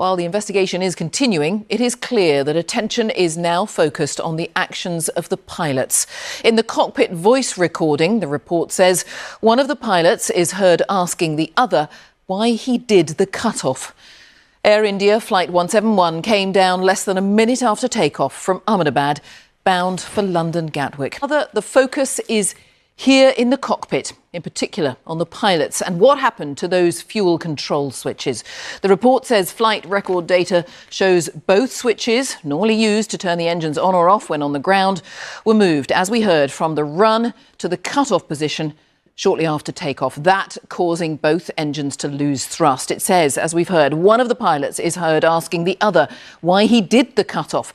While the investigation is continuing, it is clear that attention is now focused on the actions of the pilots. In the cockpit voice recording, the report says one of the pilots is heard asking the other why he did the cut-off. Air India Flight 171 came down less than a minute after takeoff from Ahmedabad, bound for London Gatwick. The focus is here in the cockpit, in particular on the pilots and what happened to those fuel control switches. The report says flight record data shows both switches, normally used to turn the engines on or off when on the ground, were moved, as we heard, from the run to the cut-off position shortly after takeoff, that causing both engines to lose thrust. It says, as we've heard, one of the pilots is heard asking the other why he did the cut-off.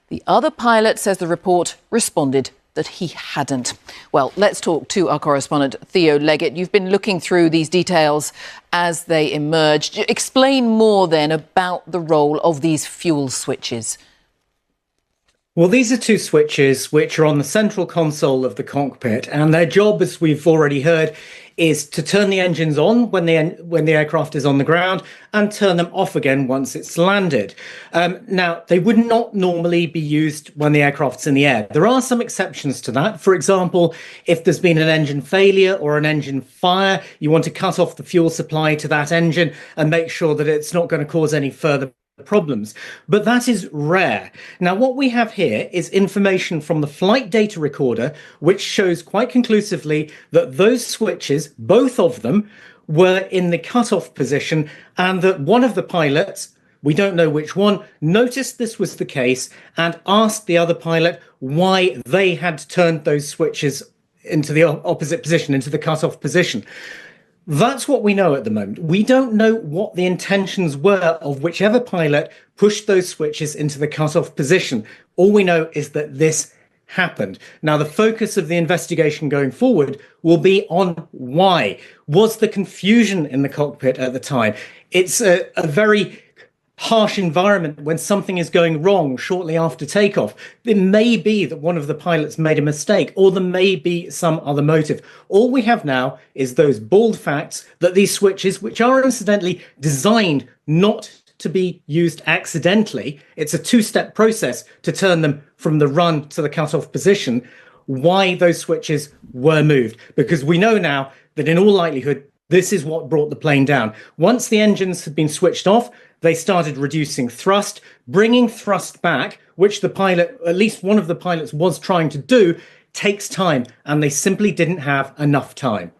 The other pilot, says the report, responded that he hadn't. Well, let's talk to our correspondent, Theo Leggett. You've been looking through these details as they emerged. Explain more then about the role of these fuel switches. Well, these are two switches which are on the central console of the cockpit, and their job, as we've already heard, is to turn the engines on when the aircraft is on the ground and turn them off again once it's landed. Now, they would not normally be used when the aircraft's in the air. There are some exceptions to that. For example, if there's been an engine failure or an engine fire, you want to cut off the fuel supply to that engine and make sure that it's not going to cause any further problems, but that is rare. Now, what we have here is information from the flight data recorder, which shows quite conclusively that those switches, both of them, were in the cutoff position, and that one of the pilots, we don't know which one, noticed this was the case and asked the other pilot why they had turned those switches into the opposite position, into the cutoff position. That's what we know at the moment. We don't know what the intentions were of whichever pilot pushed those switches into the cutoff position. All we know is that this happened. Now, the focus of the investigation going forward will be on why. Was the confusion in the cockpit at the time? It's a very harsh environment when something is going wrong shortly after takeoff. It may be that one of the pilots made a mistake, or there may be some other motive. All we have now is those bald facts that these switches, which are incidentally designed not to be used accidentally, it's a two-step process to turn them from the run to the cutoff position, why those switches were moved. Because we know now that in all likelihood, this is what brought the plane down. Once the engines had been switched off, they started reducing thrust, bringing thrust back, which the pilot, at least one of the pilots, was trying to do, takes time, and they simply didn't have enough time.